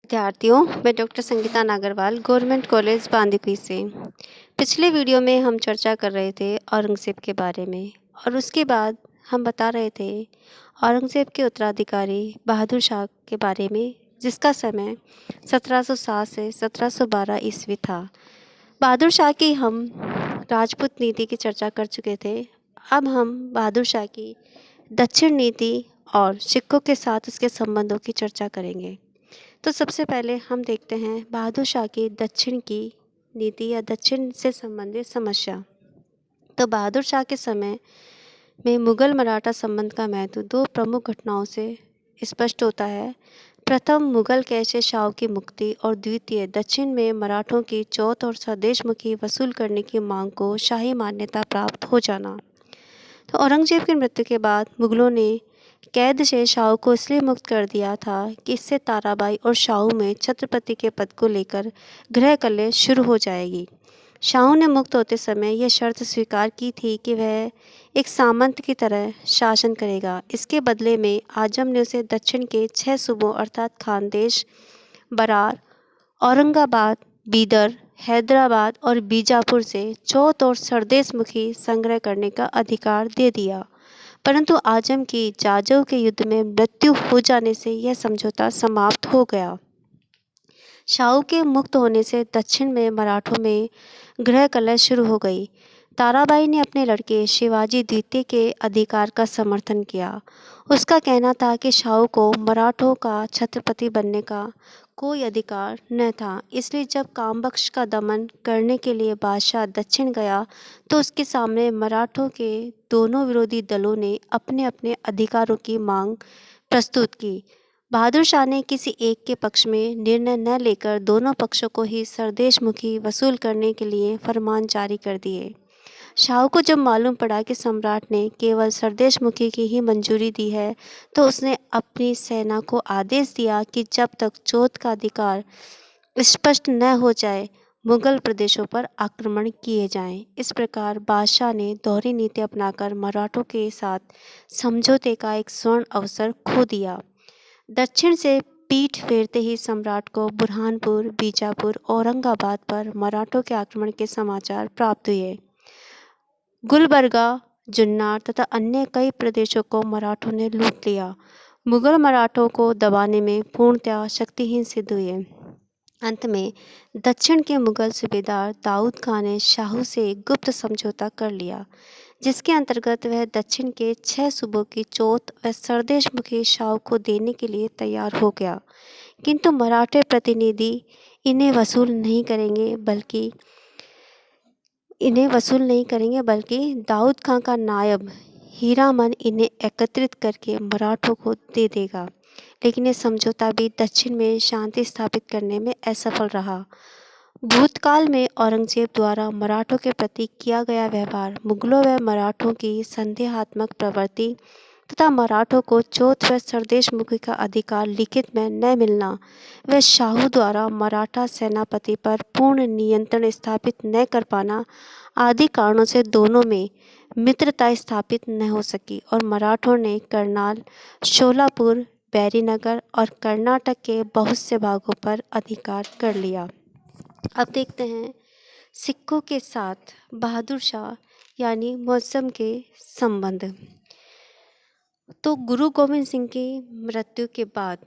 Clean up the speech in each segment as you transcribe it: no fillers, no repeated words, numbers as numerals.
विद्यार्थियों, मैं doctor Sangeeta Nagarwal government college Bandikui से। पिछले वीडियो में हम चर्चा कर रहे थे औरंगज़ेब के बारे में और उसके बाद हम बता रहे थे औरंगज़ेब के उत्तराधिकारी बहादुर शाह के बारे में, जिसका समय 1707 से 1712 ईस्वी था। बहादुर शाह की हम राजपूत नीति की चर्चा कर चुके थे। अब हम बहादुर शाह की दक्षिण नीति और सिखों के साथ उसके संबंधों की चर्चा करेंगे। तो सबसे पहले हम देखते हैं बहादुर शाह की दक्षिण की नीति या दक्षिण से संबंधित समस्या। तो बहादुर शाह के समय में मुगल मराठा संबंध का महत्व दो प्रमुख घटनाओं से स्पष्ट होता है। प्रथम, मुगल कैद से शाह की मुक्ति और द्वितीय, दक्षिण में मराठों की चौथ और स्वदेशमुखी वसूल करने की मांग को शाही मान्यता प्राप्त हो जाना। तो औरंगजेब की मृत्यु के बाद मुगलों ने कैद से शाहू को इसलिए मुक्त कर दिया था कि इससे ताराबाई और शाहू में छत्रपति के पद को लेकर गृह कलह शुरू हो जाएगी। शाहू ने मुक्त होते समय यह शर्त स्वीकार की थी कि वह एक सामंत की तरह शासन करेगा। इसके बदले में आजम ने उसे दक्षिण के 6 सूबों अर्थात खानदेश, बरार, औरंगाबाद, बीदर, हैदराबाद और बीजापुर से चौथ और सरदेशमुखी संग्रह करने का अधिकार दे दिया। परंतु आजम की जाजऊ के युद्ध में मृत्यु हो जाने से यह समझौता समाप्त हो गया। शाहू के मुक्त होने से दक्षिण में मराठों में गृह कलह शुरू हो गई। ताराबाई ने अपने लड़के शिवाजी द्वितीय के अधिकार का समर्थन किया। उसका कहना था कि शाहू को मराठों का छत्रपति बनने का कोई अधिकार न था। इसलिए जब कामबख्श का दमन करने के लिए बादशाह दक्षिण गया तो उसके सामने मराठों के दोनों विरोधी दलों ने अपने अपने अधिकारों की मांग प्रस्तुत की। बहादुर शाह ने किसी एक के पक्ष में निर्णय न लेकर दोनों पक्षों को ही सरदेशमुखी वसूल करने के लिए फरमान जारी कर दिए। शाह को जब मालूम पड़ा कि सम्राट ने केवल सरदेशमुखी की ही मंजूरी दी है तो उसने अपनी सेना को आदेश दिया कि जब तक चौथ का अधिकार स्पष्ट न हो जाए मुगल प्रदेशों पर आक्रमण किए जाएं। इस प्रकार बादशाह ने दोहरी नीति अपनाकर मराठों के साथ समझौते का एक स्वर्ण अवसर खो दिया। दक्षिण से पीठ फेरते ही सम्राट को बुरहानपुर, बीजापुर, औरंगाबाद पर मराठों के आक्रमण के समाचार प्राप्त हुए। गुलबर्गा, जुन्नर तथा अन्य कई प्रदेशों को मराठों ने लूट लिया। मुगल मराठों को दबाने में पूर्णतः शक्तिहीन सिद्ध हुए। अंत में दक्षिण के मुगल सूबेदार दाऊद खान ने शाहू से गुप्त समझौता कर लिया, जिसके अंतर्गत वह दक्षिण के 6 सूबों की चौथ व सरदेशमुखी शाहू को देने के लिए तैयार हो गया। किंतु मराठे प्रतिनिधि इन्हें वसूल नहीं करेंगे बल्कि दाऊद खान का नायब हीरामन इन्हें एकत्रित करके मराठों को दे देगा। लेकिन यह समझौता भी दक्षिण में शांति स्थापित करने में असफल रहा। भूतकाल में औरंगजेब द्वारा मराठों के प्रति किया गया व्यवहार, मुगलों व मराठों की संदेहात्मक प्रवृत्ति तथा मराठों को चौथ व सरदेशमुखी का अधिकार लिखित में न मिलना व शाहू द्वारा मराठा सेनापति पर पूर्ण नियंत्रण स्थापित न कर पाना आदि कारणों से दोनों में मित्रता स्थापित न हो सकी और मराठों ने करनाल, शोलापुर, बैरीनगर और कर्नाटक के बहुत से भागों पर अधिकार कर लिया। अब देखते हैं सिखों के साथ बहादुर शाह यानी मुअज्जम के संबंध। तो गुरु गोविंद सिंह की मृत्यु के बाद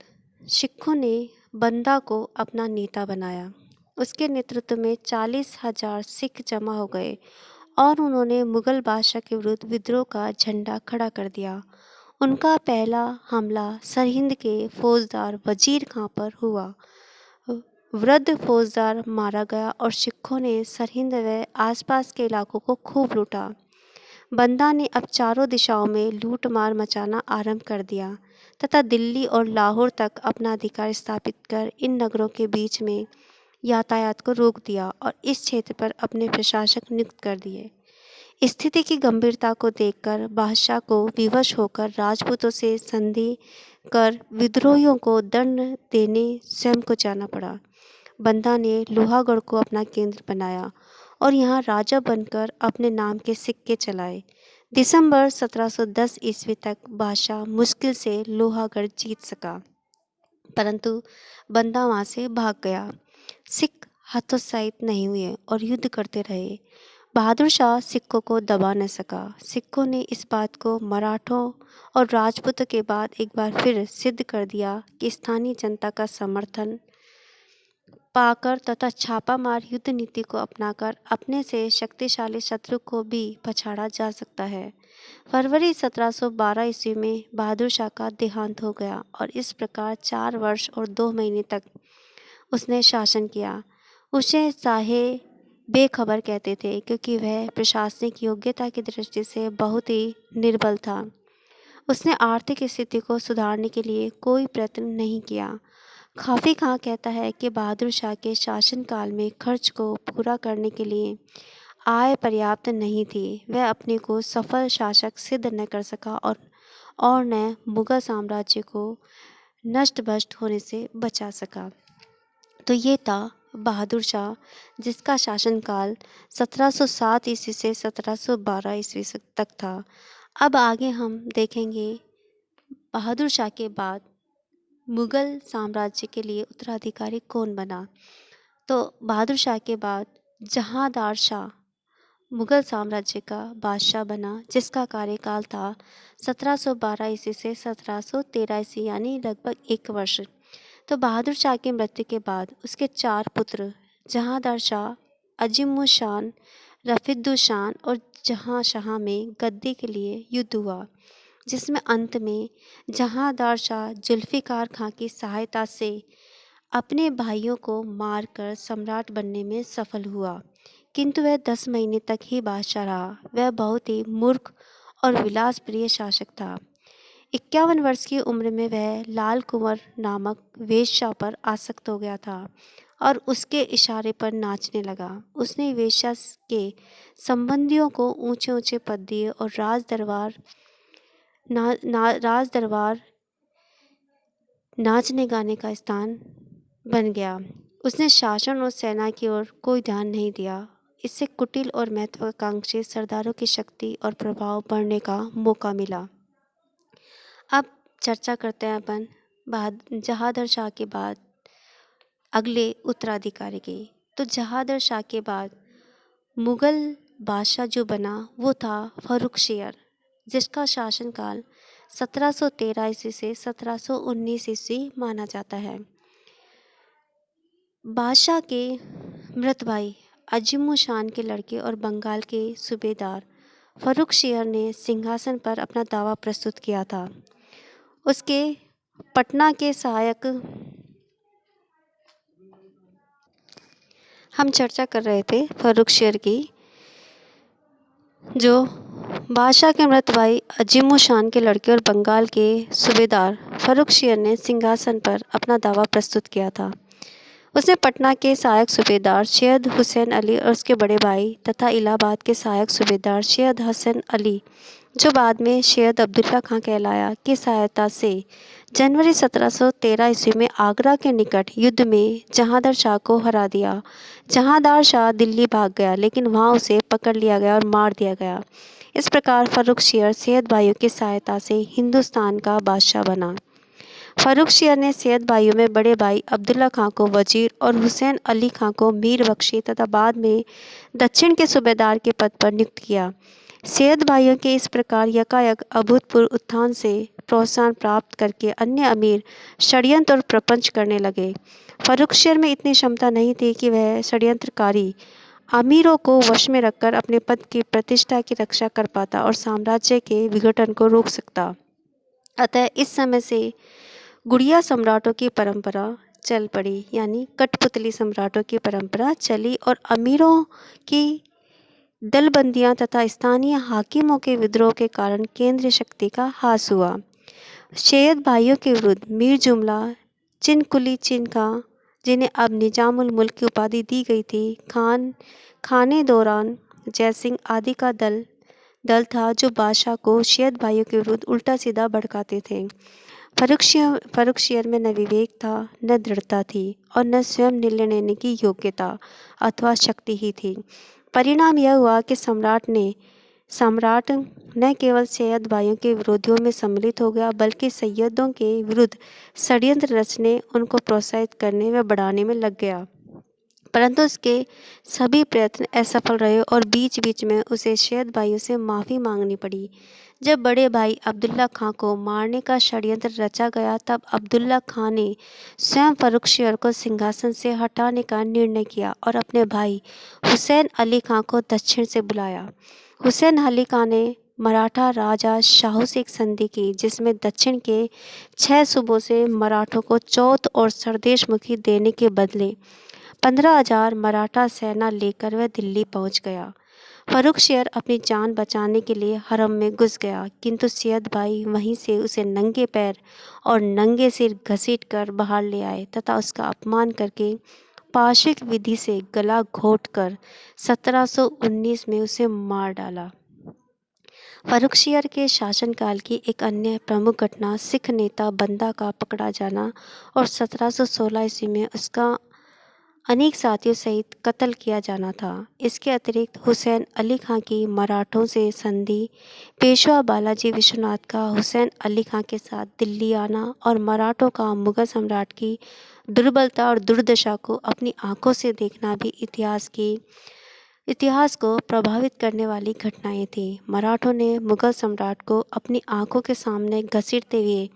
सिखों ने बंदा को अपना नेता बनाया। उसके नेतृत्व में 40,000 सिख जमा हो गए और उन्होंने मुगल बादशाह के विरुद्ध विद्रोह का झंडा खड़ा कर दिया। उनका पहला हमला सरहिंद के फौजदार वजीर खां पर हुआ। वृद्ध फौजदार मारा गया और सिखों ने सरहिंद व आसपास के इलाकों को खूब लूटा। बंदा ने अब चारों दिशाओं में लूट मार मचाना आरंभ कर दिया तथा दिल्ली और लाहौर तक अपना अधिकार स्थापित कर इन नगरों के बीच में यातायात को रोक दिया और इस क्षेत्र पर अपने प्रशासक नियुक्त कर दिए। स्थिति की गंभीरता को देखकर बादशाह को विवश होकर राजपूतों से संधि कर विद्रोहियों को दंड देने स्वयं को जाना पड़ा। बंदा ने लोहागढ़ को अपना केंद्र बनाया और यहाँ राजा बनकर अपने नाम के सिक्के चलाए। दिसंबर 1710 ईस्वी तक बादशाह मुश्किल से लोहागढ़ जीत सका। परंतु बंदा वहाँ से भाग गया। सिख हतोत्साहित नहीं हुए और युद्ध करते रहे। बहादुर शाह सिखों को दबा न सका। सिखों ने इस बात को मराठों और राजपूतों के बाद एक बार फिर सिद्ध कर दिया कि स्थानीय जनता का समर्थन पाकर तथा छापामार युद्ध नीति को अपनाकर अपने से शक्तिशाली शत्रु को भी पछाड़ा जा सकता है। फरवरी 1712 ईस्वी में बहादुर शाह का देहांत हो गया और इस प्रकार 4 वर्ष और 2 महीने तक उसने शासन किया। उसे चाहे बेखबर कहते थे क्योंकि वह प्रशासनिक योग्यता की दृष्टि से बहुत ही निर्बल था। उसने आर्थिक स्थिति को सुधारने के लिए कोई प्रयत्न नहीं किया। काफी खां कहता है कि बहादुर शाह के शासनकाल में खर्च को पूरा करने के लिए आय पर्याप्त नहीं थी। वह अपने को सफल शासक सिद्ध न कर सका और न मुगल साम्राज्य को नष्ट भ्रष्ट होने से बचा सका। तो ये था बहादुर शाह, जिसका शासनकाल 1707 ईस्वी से 1712 ईस्वी तक था। अब आगे हम देखेंगे बहादुर शाह के बाद मुगल साम्राज्य के लिए उत्तराधिकारी कौन बना। तो बहादुर शाह के बाद जहांदार शाह मुगल साम्राज्य का बादशाह बना, जिसका कार्यकाल था 1712 ईस्वी से 1713 ईस्वी, यानी लगभग 1 वर्ष। तो बहादुर शाह की मृत्यु के बाद उसके 4 पुत्र जहांदार शाह, अजीमुशान, रफीदुशान और जहांशाह में गद्दी के लिए युद्ध हुआ, जिसमें अंत में जहांदार शाह जुल्फिकार खां की सहायता से अपने भाइयों को मारकर सम्राट बनने में सफल हुआ, किंतु वह 10 महीने तक ही बादशाह रहा। वह बहुत ही मूर्ख और विलासप्रिय शासक था। 51 वर्ष की उम्र में वह लाल कुंवर नामक वेश्या पर आसक्त हो गया था और उसके इशारे पर नाचने लगा। उसने वेश्या के संबंधियों को ऊंचे ऊंचे पद दिए और राज दरबार नाचने गाने का स्थान बन गया। उसने शासन और सेना की ओर कोई ध्यान नहीं दिया। इससे कुटिल और महत्वाकांक्षी सरदारों की शक्ति और प्रभाव बढ़ने का मौका मिला। अब चर्चा करते हैं अपन जहांदार शाह के बाद अगले उत्तराधिकारी की। तो जहांदार शाह के बाद मुगल बादशाह जो बना वो था फर्रुखशियर, जिसका शासनकाल 1713 ईस्वी से 1719 ईस्वी माना जाता है। बादशाह के मृत भाई अजीमुशान के लड़के और बंगाल के सूबेदार फर्रुखशियर ने सिंहासन पर अपना दावा प्रस्तुत किया था। उसके पटना के सहायक हम चर्चा कर रहे थे फर्रुखशियर की। जो बादशाह के मृत भाई अजीमुशान के लड़के और बंगाल के सूबेदार फर्रुखशियर ने सिंहासन पर अपना दावा प्रस्तुत किया था। उसने पटना के सहायक सूबेदार सैयद हुसैन अली और उसके बड़े भाई तथा इलाहाबाद के सहायक सूबेदार सैयद हसन अली, जो बाद में सैयद अब्दुल्ला खां कहलाया, की सहायता से जनवरी 1713 ईस्वी में आगरा के निकट युद्ध में जहांदार शाह को हरा दिया। जहांदार शाह दिल्ली भाग गया, लेकिन वहां उसे पकड़ लिया गया और मार दिया गया। इस प्रकार फर्रुखशियर सैयद भाइयों की सहायता से हिंदुस्तान का बादशाह बना। फर्रुखशियर ने सैयद भाइयों में बड़े भाई अब्दुल्ला खां को वजीर और हुसैन अली खां को मीर बख्शी तथा बाद में दक्षिण के सूबेदार के पद पर नियुक्त किया। सैयद भाइयों के इस प्रकार यकायक अभूतपूर्व उत्थान से प्रोत्साहन प्राप्त करके अन्य अमीर षड्यंत्र और प्रपंच करने लगे। फर्रुखशियर में इतनी क्षमता नहीं थी कि वह षड्यंत्रकारी अमीरों को वश में रखकर अपने पद की प्रतिष्ठा की रक्षा कर पाता और साम्राज्य के विघटन को रोक सकता। अतः इस समय से गुड़िया सम्राटों की परंपरा चल पड़ी, यानी कठपुतली सम्राटों की परंपरा चली और अमीरों की दलबंदियां तथा स्थानीय हाकिमों के विद्रोह के कारण केंद्रीय शक्ति का ह्रास हुआ। सैयद भाइयों के विरुद्ध मीर जुमला, चिनकुली चिनका, जिन्हें अब निजामुल मुल्क की उपाधि दी गई थी, खाने दौरान जयसिंह आदि का दल था, जो बादशाह को सैयद भाइयों के विरुद्ध उल्टा सीधा भड़काते थे। फर्रुखशियर में न विवेक था, न दृढ़ता थी और न स्वयं निर्णय लेने की योग्यता अथवा शक्ति ही थी। परिणाम यह हुआ कि सम्राट ने सम्राट न केवल सैयद भाइयों के विरोधियों में सम्मिलित हो गया, बल्कि सैयदों के विरुद्ध षड्यंत्र रचने, उनको प्रोत्साहित करने व बढ़ाने में लग गया। परंतु उसके सभी प्रयत्न असफल रहे और बीच बीच में उसे सैयद भाइयों से माफ़ी मांगनी पड़ी। जब बड़े भाई अब्दुल्ला खां को मारने का षड्यंत्र रचा गया, तब अब्दुल्ला खां ने स्वयं फर्रुखशियर को सिंहासन से हटाने का निर्णय किया और अपने भाई हुसैन अली खां को दक्षिण से बुलाया। हुसैन अली खां ने मराठा राजा शाहू से एक संधि की, जिसमें दक्षिण के 6 सूबों से मराठों को चौथ और सरदेशमुखी देने के बदले 15,000 मराठा सेना लेकर वह दिल्ली पहुंच गया। फर्रुखशियर अपनी जान बचाने के लिए हरम में घुस गया, किंतु सैयद भाई वहीं से उसे नंगे पैर और नंगे सिर घसीटकर बाहर ले आए तथा उसका अपमान करके पाशविक विधि से गला घोंटकर 1719 में उसे मार डाला। फर्रुखशियर के शासनकाल की एक अन्य प्रमुख घटना सिख नेता बंदा का पकड़ा जाना और 1716 ईस्वी में उसका अनेक साथियों सहित कत्ल किया जाना था। इसके अतिरिक्त हुसैन अली खां की मराठों से संधि, पेशवा बालाजी विश्वनाथ का हुसैन अली खां के साथ दिल्ली आना और मराठों का मुगल सम्राट की दुर्बलता और दुर्दशा को अपनी आंखों से देखना भी इतिहास को प्रभावित करने वाली घटनाएं थी। मराठों ने मुगल सम्राट को अपनी आंखों के सामने घसीटते हुए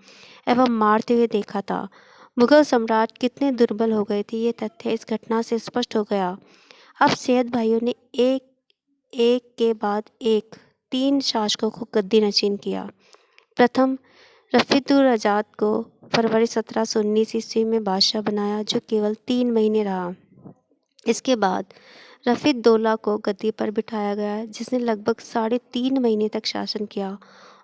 एवं मारते हुए देखा था। मुगल सम्राट कितने दुर्बल हो गए थे, ये तथ्य इस घटना से स्पष्ट हो गया। अब सैयद भाइयों ने एक एक के बाद एक 3 शासकों को गद्दी नशीन किया। प्रथम रफीदुर्रजाद को फरवरी 1719 ईस्वी में बादशाह बनाया, जो केवल 3 महीने रहा। इसके बाद रफीदुद्दौला को गद्दी पर बिठाया गया, जिसने लगभग 3.5 महीने तक शासन किया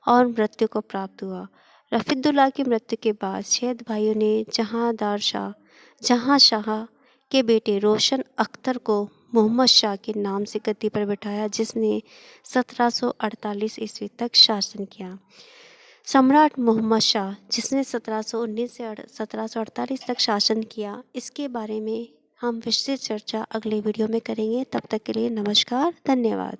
और मृत्यु को प्राप्त हुआ। रफीदुल्लाह की मृत्यु के बाद सैयद भाइयों ने जहाँ शाह के बेटे रोशन अख्तर को मोहम्मद शाह के नाम से गद्दी पर बिठाया, जिसने 1748 ईस्वी तक शासन किया। सम्राट मोहम्मद शाह, जिसने 1719 से 1748 तक शासन किया, इसके बारे में हम विस्तृत चर्चा अगले वीडियो में करेंगे। तब तक के लिए नमस्कार, धन्यवाद।